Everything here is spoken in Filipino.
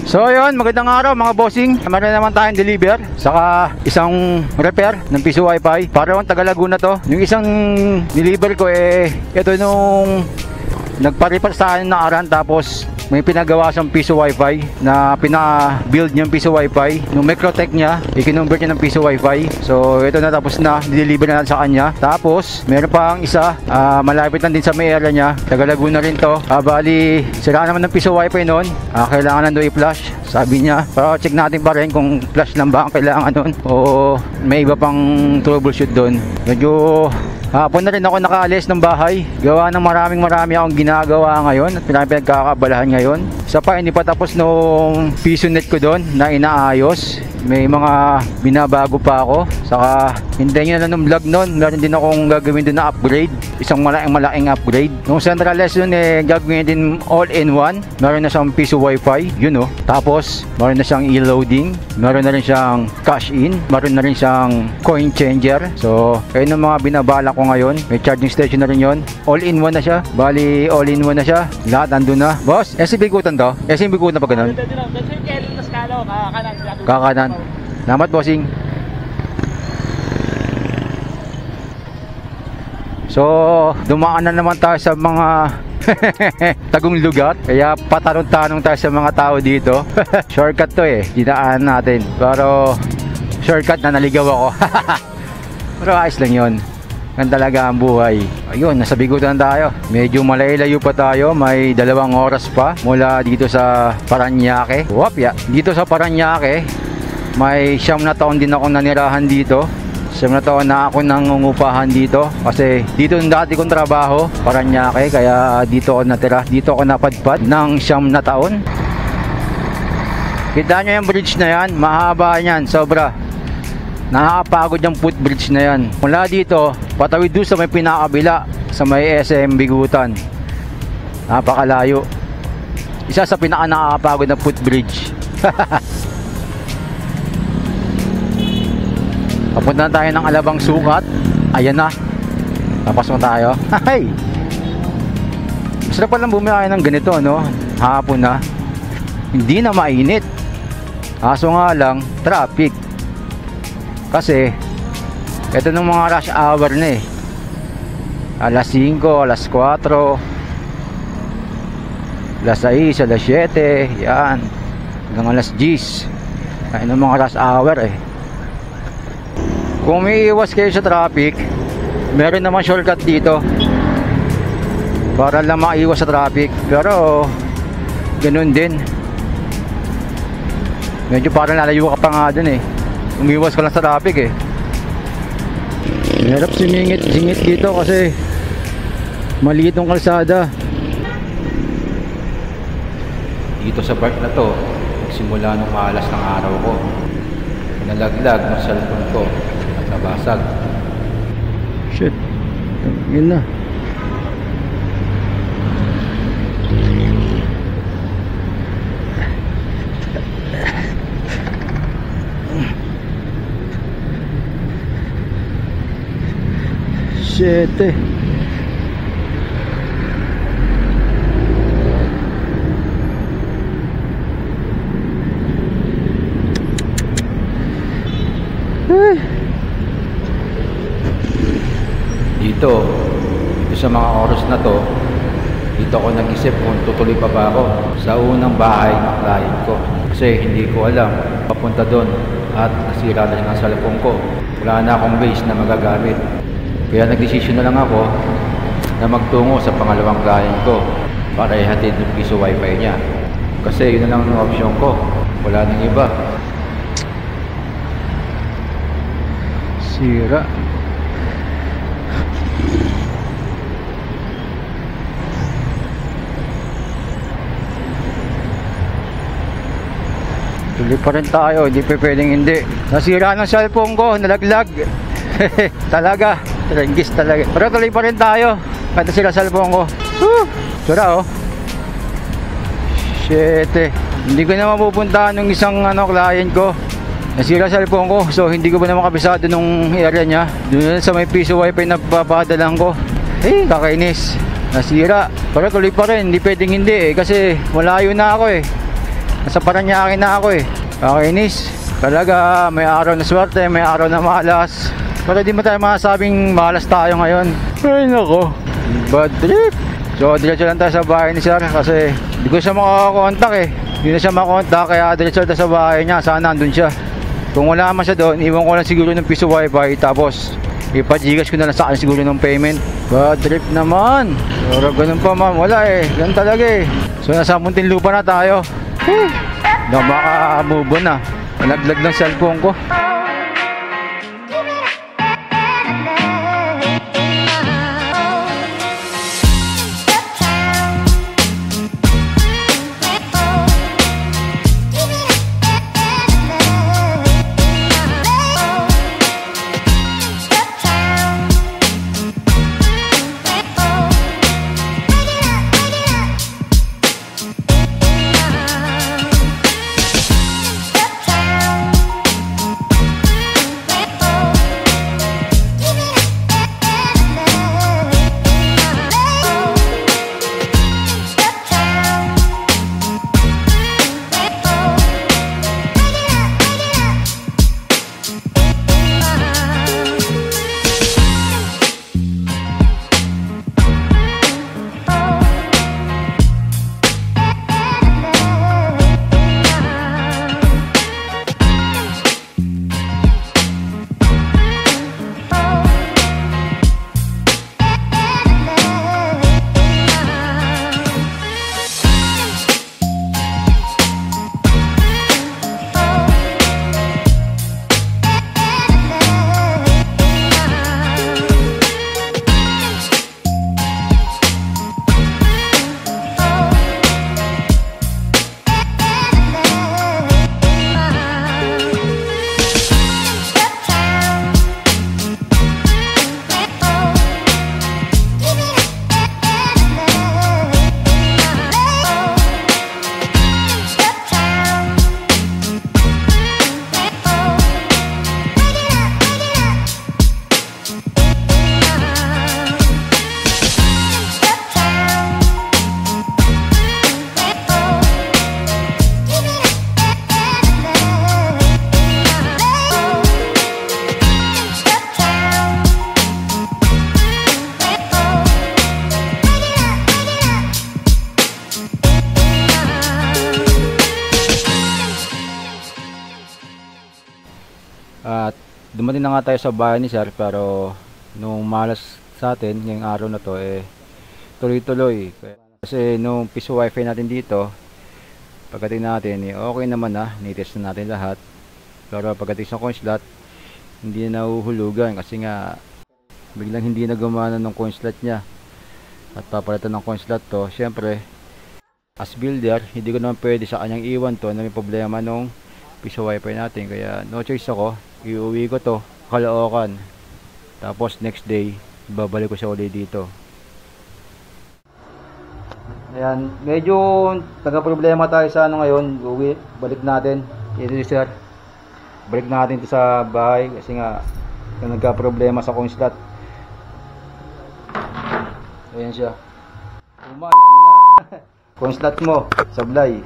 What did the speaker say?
So ayun, magandang araw mga bossing. Meron naman tayong deliver, saka isang repair ng Piso Wi-Fi. Parang taga Laguna to. Yung isang deliver ko ito nung nagpa-repair sa akin na aran, tapos may pinagawa siyang Piso Wi-Fi na pina-build niyang Piso Wi-Fi. Nung Microtech niya, i-convert niya ng Piso Wi-Fi. So ito na, tapos na, deliver na sa kanya. Tapos meron pang isa, malapit lang din sa may area niya, taga Laguna rin to. Bali, sira naman ng Piso Wi-Fi noon. Kailangan nando i-flash, sabi niya. Pero check natin pa rin kung flash lang ba ang kailangan nun o may iba pang troubleshoot doon. Medyo hapon na rin ako nakaalis ng bahay. Gawa ng marami akong ginagawa ngayon at pinagkakabalahan ngayon. Isa pa, hindi pa tapos nung PisoNet ko doon na inaayos. May mga binabago pa ako. Saka hintayin nyo na ng vlog noon. Meron din akong gagawin doon na upgrade. Isang malaking upgrade. Nung central lesson gagawin din all-in-one. Meron na siyang Piso Wi-Fi. Yun o. Tapos meron na siyang e-loading. Meron na rin siyang cash in. Meron na rin siyang coin changer. So ayun ang mga binabala ko ngayon. May charging station na rin yun. All-in-one na siya. Bali all-in-one na siya. Lahat andun na. Boss, SCB kutan to? SCB kutan pa ganun? Kakanan. Salamat bossing. So dumaan na naman tayo sa mga tagong lugar, kaya patanong-tanong tayo sa mga tao dito. Shortcut to dinaan natin, pero shortcut na naligaw ako. Pero ayos lang yun. Yan talaga ang buhay. Ayun, nasa Bigutan tayo. Medyo malayo pa tayo. May 2 oras pa mula dito sa Parañaque. Wapya. Dito sa Parañaque, may 9 na taon din ako nanirahan dito. 9 na taon na ako nangungupahan dito. Kasi dito yung dati kong trabaho, Parañaque. Kaya dito ako natira. Dito ako napadpad ng 9 na taon. Kita nyo yung bridge na yan. Mahaba yan. Sobra. Nakakapagod yung footbridge na yan. Mula dito, patawid doon sa may pinakabila, sa may SM Bigutan. Napakalayo. Isa sa pinaka nakakapagod na footbridge. Papunta tayo ng Alabang Sukat. Ayan na. Papasok tayo. Hey! Masarap palang bumiyay ng ganito, no? Hapon na. Hindi na mainit. Kaso nga lang, traffic. Kasi ito ng mga rush hour na alas 5, alas 4, alas 6, alas 7, yan hanggang alas 10. Ayun ng mga rush hour Kung may iwas kayo sa traffic, meron naman shortcut dito para lang maiwas sa traffic. Pero ganun din, medyo parang lalayo ka pa nga dun umiwas ka lang sa traffic Hirap singit dito kasi maliit ang kalsada. Dito sa park na to, simula nung maalas ng araw ko, nalaglag ng cellphone ko at nabasag. Shit, yun na. Shit Dito sa mga oras na to, dito ako nag-isip kung tutuloy pa ba ako sa unang bahay ng client ko. Kasi hindi ko alam papunta doon at nasira na rin ang cellphone ko. Wala na akong base na magagamit. Kaya nag-desisyon na lang ako na magtungo sa pangalawang client ko para ihatid yung Piso Wi-Fi niya. Kasi yun na lang ang option ko. Wala nang iba. Sira. Tuloy pa rin tayo, hindi pa pwedeng hindi. Nasira ng cellphone ko, nalaglag. Talaga, Renggis talaga. Pero tuloy pa rin tayo. Kanta sila cellphone ko. Sura Shit Hindi ko na mapupuntahan ng isang client ko. Nasira cellphone ko. So hindi ko pa naman kabisado nung area niya. Doon sa may Piso Wi-Fi na papadalang ko. Kakainis. Nasira. Pero tuloy pa rin. Hindi pwedeng hindi kasi malayo na ako nasa Paranaque na ako eh. Kakainis. Talaga, may araw na swerte, may araw na malas. Pero di mo tayo masasabing malas tayo ngayon. Ay nako, bad trip. So diretso lang tayo sa bahay ni sir kasi hindi ko siya makakontak eh. Hindi na siya makakontak kaya diretso tayo sa bahay niya. Sana nandun siya. Kung wala naman siya doon, iwan ko lang siguro ng piso wifi. Tapos ipa-Gcash ko na lang sa akin siguro ng payment. Bad trip naman. Pero ganun pa ma'am, wala eh. Ganun talaga eh. So nasa Muntinlupa na tayo. Na maka-move on na. Nalaglag ng cellphone ko. At dumating na nga tayo sa bahay ni sir, pero nung malas sa atin ngayong araw na to tuloy-tuloy. Kasi nung piso wifi natin dito, pagdating natin okay naman na, nitest na natin lahat. Pero pagdating sa coin slot, hindi na nahuhulugan kasi nga biglang hindi na gumana ng coin slot niya. At papalitan ng coin slot to, syempre as builder, hindi ko naman pwede sa kanyang iwan to na may problema nung piso wifi natin. Kaya no choice ako, iuwi ko to Caloocan, tapos next day babalik ko siya ulit dito. Ayan, medyo nagka-problema tayo sa ano ngayon. Uwi, balik natin ito sir, balik natin ito sa bahay kasi nga nagka-problema sa coin slot. Ayan siya, ano na coin slot mo sablay.